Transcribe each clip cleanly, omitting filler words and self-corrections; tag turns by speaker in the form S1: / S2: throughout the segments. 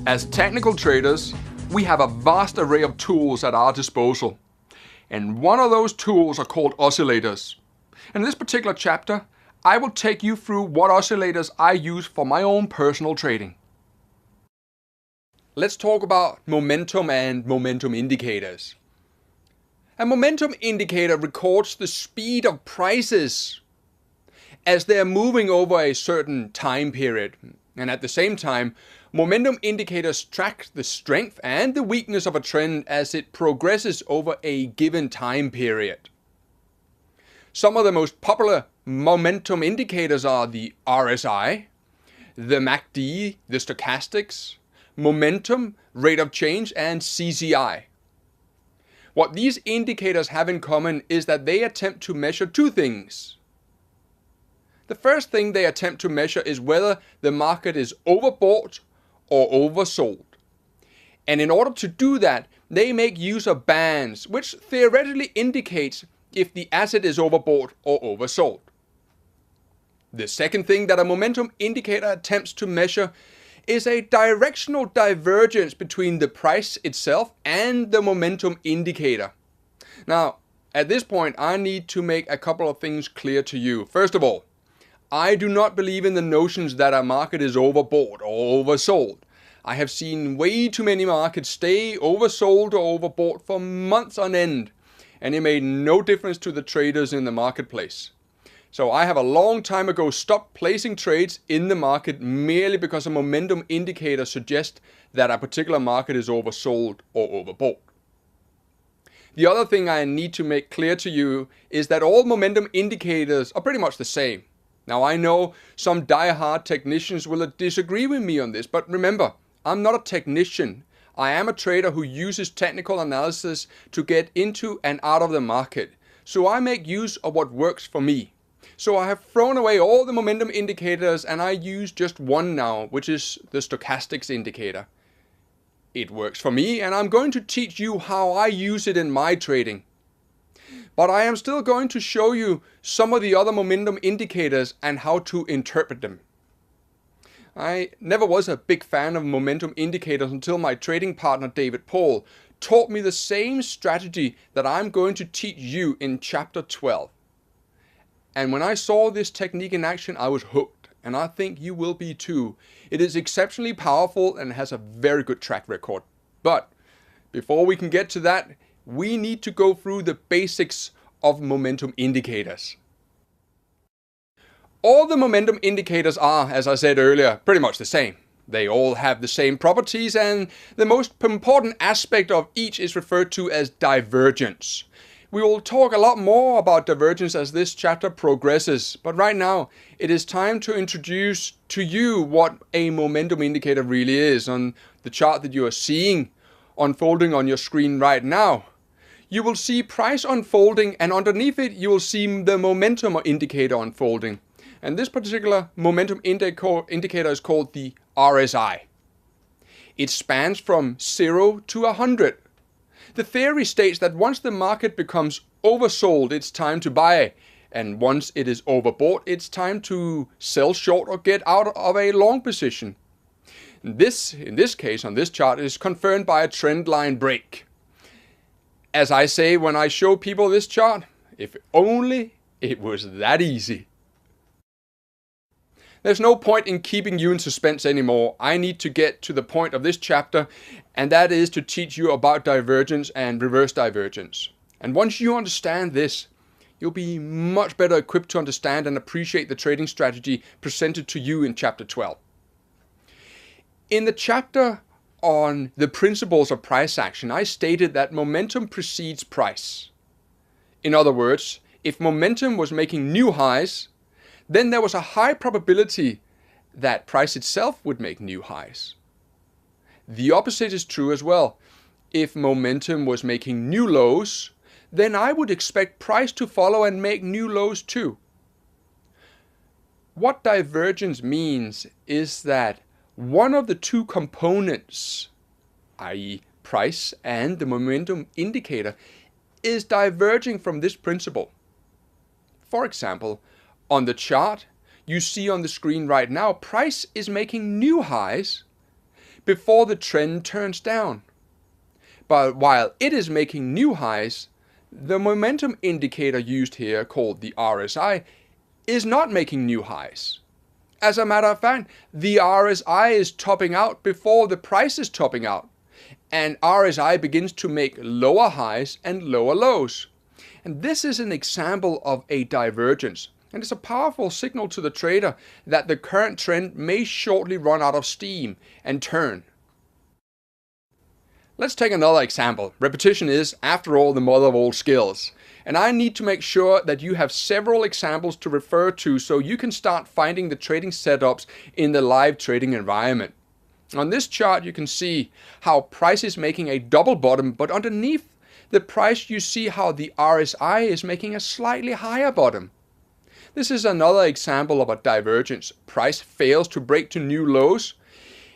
S1: As technical traders, we have a vast array of tools at our disposal. And one of those tools are called oscillators. In this particular chapter, I will take you through what oscillators I use for my own personal trading. Let's talk about momentum and momentum indicators. A momentum indicator records the speed of prices as they are moving over a certain time period. And at the same time, momentum indicators track the strength and the weakness of a trend as it progresses over a given time period. Some of the most popular momentum indicators are the RSI, the MACD, the stochastics, momentum, rate of change, and CCI. What these indicators have in common is that they attempt to measure two things. The first thing they attempt to measure is whether the market is overbought or oversold. And in order to do that, they make use of bands, which theoretically indicates if the asset is overbought or oversold. The second thing that a momentum indicator attempts to measure is a directional divergence between the price itself and the momentum indicator. Now, at this point, I need to make a couple of things clear to you. First of all, I do not believe in the notions that a market is overbought or oversold. I have seen way too many markets stay oversold or overbought for months on end, and it made no difference to the traders in the marketplace. So I have a long time ago stopped placing trades in the market merely because a momentum indicator suggests that a particular market is oversold or overbought. The other thing I need to make clear to you is that all momentum indicators are pretty much the same. Now I know some die-hard technicians will disagree with me on this, but remember, I'm not a technician. I am a trader who uses technical analysis to get into and out of the market. So I make use of what works for me. So I have thrown away all the momentum indicators and I use just one now, which is the stochastics indicator. It works for me and I'm going to teach you how I use it in my trading. But I am still going to show you some of the other momentum indicators and how to interpret them. I never was a big fan of momentum indicators until my trading partner David Paul taught me the same strategy that I'm going to teach you in chapter 12. And when I saw this technique in action, I was hooked, and I think you will be too. It is exceptionally powerful and has a very good track record. But before we can get to that, we need to go through the basics of momentum indicators. All the momentum indicators are, as I said earlier, pretty much the same. They all have the same properties, and the most important aspect of each is referred to as divergence. We will talk a lot more about divergence as this chapter progresses, but right now it is time to introduce to you what a momentum indicator really is. On the chart that you are seeing unfolding on your screen right now, you will see price unfolding, and underneath it you will see the momentum indicator unfolding. And this particular momentum indicator is called the RSI. It spans from 0 to 100. The theory states that once the market becomes oversold, it's time to buy. And once it is overbought, it's time to sell short or get out of a long position. This, in this case, on this chart, is confirmed by a trend line break. As I say when I show people this chart, if only it was that easy. There's no point in keeping you in suspense anymore. I need to get to the point of this chapter, and that is to teach you about divergence and reverse divergence. And once you understand this, you'll be much better equipped to understand and appreciate the trading strategy presented to you in chapter 12. In the chapter on the principles of price action, I stated that momentum precedes price. In other words, if momentum was making new highs, then there was a high probability that price itself would make new highs. The opposite is true as well. If momentum was making new lows, then I would expect price to follow and make new lows too. What divergence means is that one of the two components, i.e. price and the momentum indicator, is diverging from this principle. For example, on the chart you see on the screen right now, price is making new highs before the trend turns down. But while it is making new highs, the momentum indicator used here, called the RSI, is not making new highs. As a matter of fact, the RSI is topping out before the price is topping out, and RSI begins to make lower highs and lower lows. And this is an example of a divergence, and it's a powerful signal to the trader that the current trend may shortly run out of steam and turn. Let's take another example. Repetition is, after all, the mother of all skills. And I need to make sure that you have several examples to refer to so you can start finding the trading setups in the live trading environment. On this chart, you can see how price is making a double bottom, but underneath the price, you see how the RSI is making a slightly higher bottom. This is another example of a divergence. Price fails to break to new lows.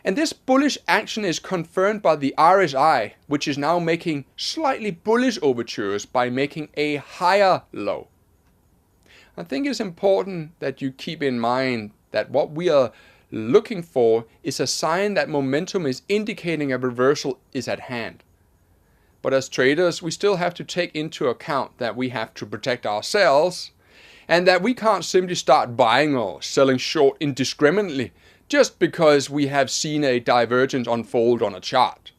S1: And this bullish action is confirmed by the RSI, which is now making slightly bullish overtures by making a higher low. I think it's important that you keep in mind that what we are looking for is a sign that momentum is indicating a reversal is at hand. But as traders, we still have to take into account that we have to protect ourselves and that we can't simply start buying or selling short indiscriminately just because we have seen a divergence unfold on a chart.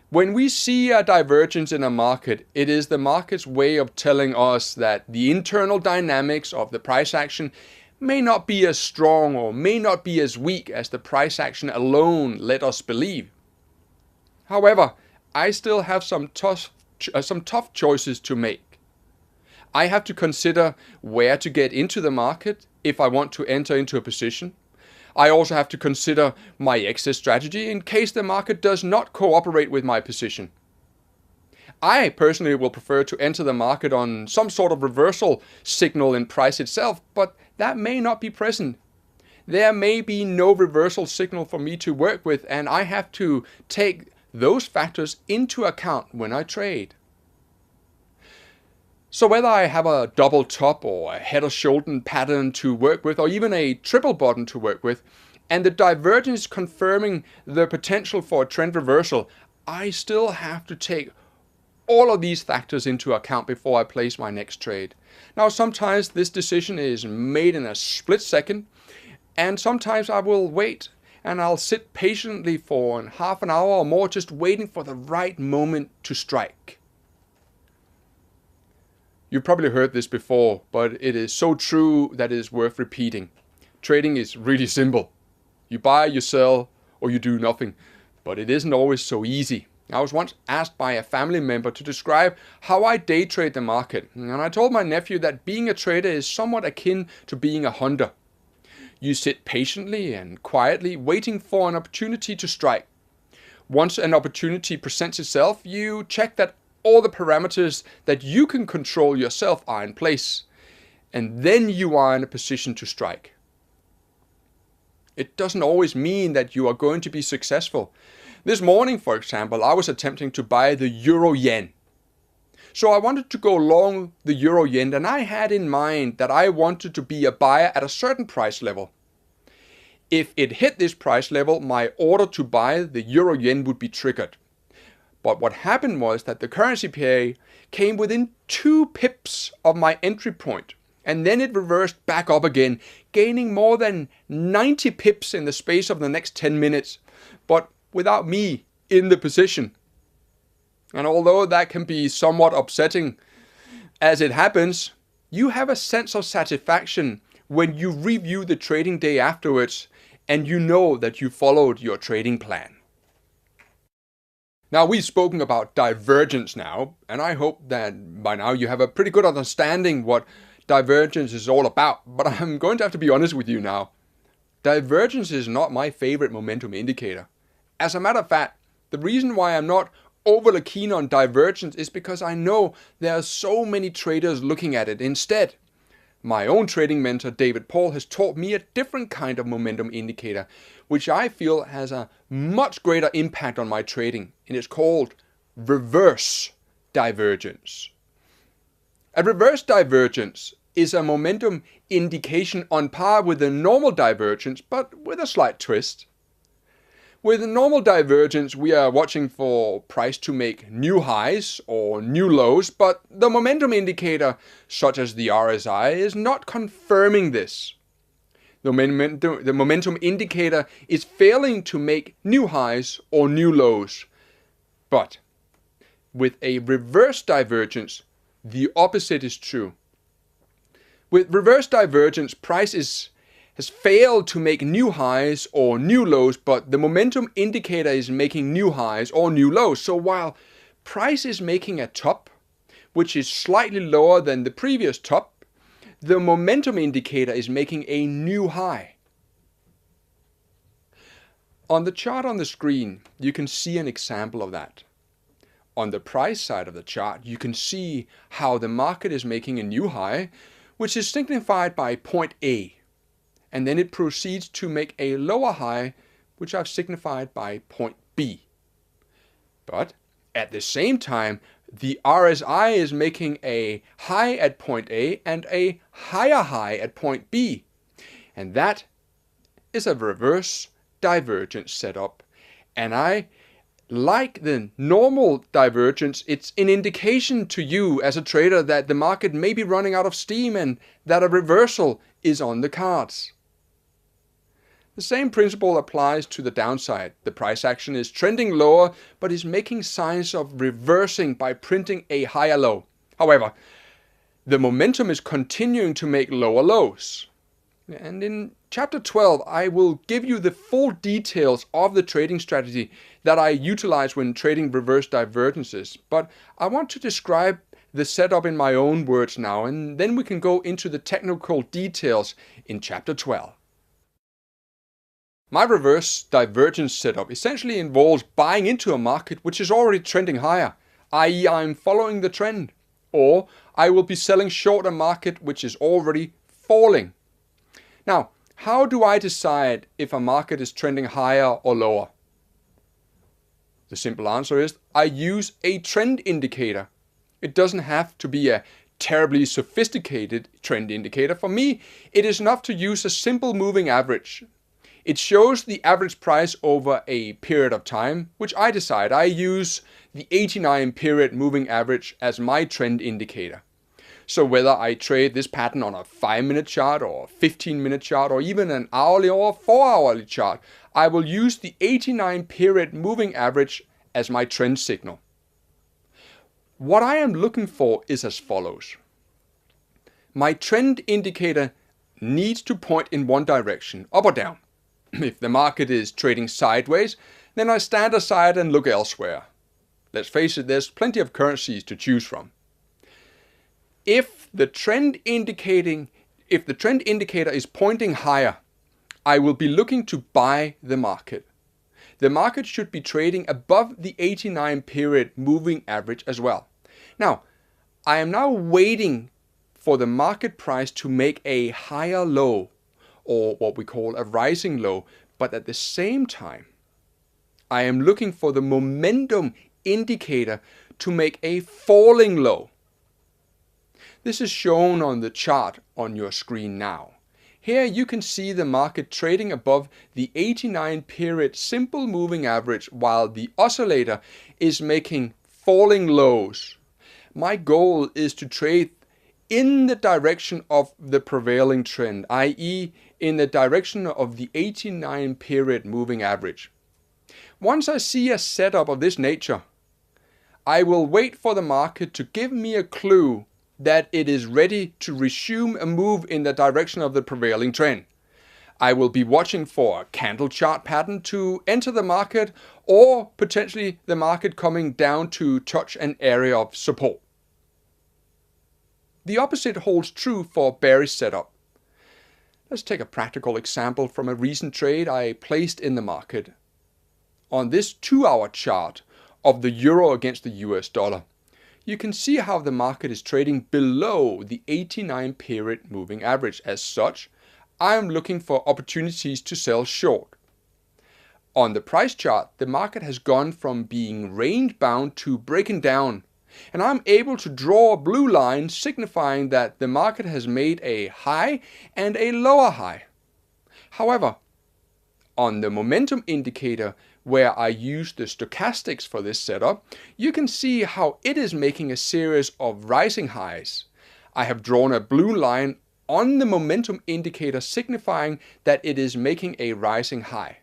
S1: When we see a divergence in a market, it is the market's way of telling us that the internal dynamics of the price action may not be as strong or may not be as weak as the price action alone led us believe. However, I still have some tough choices to make. I have to consider where to get into the market if I want to enter into a position. I also have to consider my exit strategy in case the market does not cooperate with my position. I personally will prefer to enter the market on some sort of reversal signal in price itself, but that may not be present. There may be no reversal signal for me to work with, and I have to take those factors into account when I trade. So whether I have a double top or a head or shoulder pattern to work with, or even a triple bottom to work with, and the divergence confirming the potential for a trend reversal, I still have to take all of these factors into account before I place my next trade. Now, sometimes this decision is made in a split second, and sometimes I will wait and I'll sit patiently for half an hour or more, just waiting for the right moment to strike. You've probably heard this before, but it is so true that it is worth repeating. Trading is really simple. You buy, you sell, or you do nothing. But it isn't always so easy. I was once asked by a family member to describe how I day trade the market. And I told my nephew that being a trader is somewhat akin to being a hunter. You sit patiently and quietly waiting for an opportunity to strike. Once an opportunity presents itself, you check that all the parameters that you can control yourself are in place, and then you are in a position to strike. It doesn't always mean that you are going to be successful. This morning, for example, I was attempting to buy the euro-yen. So I wanted to go long the euro-yen, and I had in mind that I wanted to be a buyer at a certain price level. If it hit this price level, my order to buy the euro-yen would be triggered. But what happened was that the currency pair came within 2 pips of my entry point, and then it reversed back up again, gaining more than 90 pips in the space of the next 10 minutes, but without me in the position. And although that can be somewhat upsetting as it happens, you have a sense of satisfaction when you review the trading day afterwards and you know that you followed your trading plan. Now, we've spoken about divergence now, and I hope that by now you have a pretty good understanding what divergence is all about, but I'm going to have to be honest with you now. Divergence is not my favorite momentum indicator. As a matter of fact, the reason why I'm not overly keen on divergence is because I know there are so many traders looking at it instead. My own trading mentor, David Paul, has taught me a different kind of momentum indicator, which I feel has a much greater impact on my trading, and it's called reverse divergence. A reverse divergence is a momentum indication on par with a normal divergence, but with a slight twist. With normal divergence, we are watching for price to make new highs or new lows, but the momentum indicator, such as the RSI, is not confirming this. The momentum indicator is failing to make new highs or new lows. But with a reverse divergence, the opposite is true. With reverse divergence, price has failed to make new highs or new lows, but the momentum indicator is making new highs or new lows. So while price is making a top, which is slightly lower than the previous top, the momentum indicator is making a new high. On the chart on the screen, you can see an example of that. On the price side of the chart, you can see how the market is making a new high, which is signified by point A. And then it proceeds to make a lower high, which I've signified by point B. But at the same time, the RSI is making a high at point A and a higher high at point B. And that is a reverse divergence setup. And like the normal divergence, it's an indication to you as a trader that the market may be running out of steam and that a reversal is on the cards. The same principle applies to the downside. The price action is trending lower, but is making signs of reversing by printing a higher low. However, the momentum is continuing to make lower lows. And in chapter 12, I will give you the full details of the trading strategy that I utilize when trading reverse divergences. But I want to describe the setup in my own words now, and then we can go into the technical details in chapter 12. My reverse divergence setup essentially involves buying into a market which is already trending higher, i.e. I'm following the trend, or I will be selling short a market which is already falling. Now, how do I decide if a market is trending higher or lower? The simple answer is I use a trend indicator. It doesn't have to be a terribly sophisticated trend indicator. For me, it is enough to use a simple moving average. It shows the average price over a period of time, which I decide. I use the 89 period moving average as my trend indicator. So whether I trade this pattern on a 5-minute chart or a 15-minute chart or even an hourly or 4-hourly chart, I will use the 89 period moving average as my trend signal. What I am looking for is as follows. My trend indicator needs to point in one direction, up or down. If the market is trading sideways, then I stand aside and look elsewhere. Let's face it, there's plenty of currencies to choose from. If the trend indicator is pointing higher, I will be looking to buy the market. The market should be trading above the 89 period moving average as well. Now, I am now waiting for the market price to make a higher low, or what we call a rising low, but at the same time, I am looking for the momentum indicator to make a falling low. This is shown on the chart on your screen now. Here you can see the market trading above the 89 period simple moving average while the oscillator is making falling lows. My goal is to trade in the direction of the prevailing trend, i.e. in the direction of the 89 period moving average. Once I see a setup of this nature, I will wait for the market to give me a clue that it is ready to resume a move in the direction of the prevailing trend. I will be watching for a candle chart pattern to enter the market, or potentially the market coming down to touch an area of support. The opposite holds true for bearish setup. Let's take a practical example from a recent trade I placed in the market. On this 2-hour chart of the euro against the US dollar, you can see how the market is trading below the 89 period moving average. As such, I am looking for opportunities to sell short. On the price chart, the market has gone from being range bound to breaking down, and I'm able to draw a blue line signifying that the market has made a high and a lower high. However, on the momentum indicator, where I use the stochastics for this setup, you can see how it is making a series of rising highs. I have drawn a blue line on the momentum indicator signifying that it is making a rising high.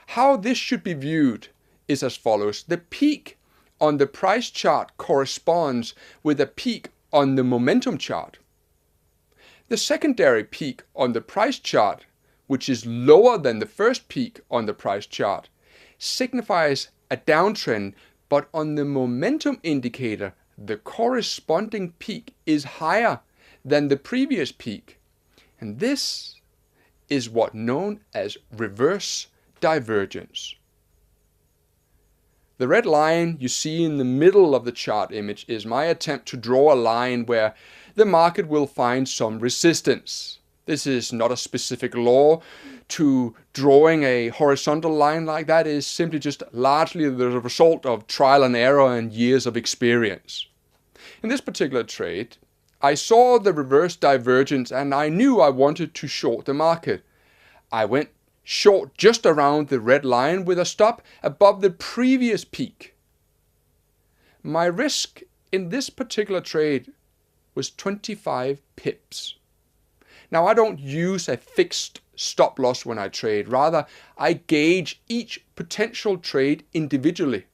S1: How this should be viewed is as follows. The peak on the price chart corresponds with a peak on the momentum chart. The secondary peak on the price chart, which is lower than the first peak on the price chart, signifies a downtrend, but on the momentum indicator, the corresponding peak is higher than the previous peak. And this is what's known as reverse divergence. The red line you see in the middle of the chart image is my attempt to draw a line where the market will find some resistance. This is not a specific law to drawing a horizontal line like that. It is simply just largely the result of trial and error and years of experience. In this particular trade, I saw the reverse divergence and I knew I wanted to short the market. I went short just around the red line with a stop above the previous peak. My risk in this particular trade was 25 pips. Now, I don't use a fixed stop loss when I trade. Rather, I gauge each potential trade individually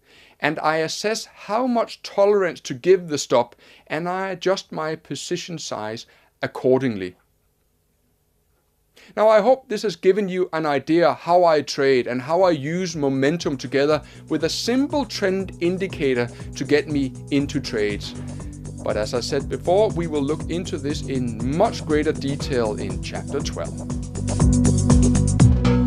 S1: and I assess how much tolerance to give the stop, and I adjust my position size accordingly. Now, I hope this has given you an idea how I trade and how I use momentum together with a simple trend indicator to get me into trades. But as I said before, we will look into this in much greater detail in Chapter 12.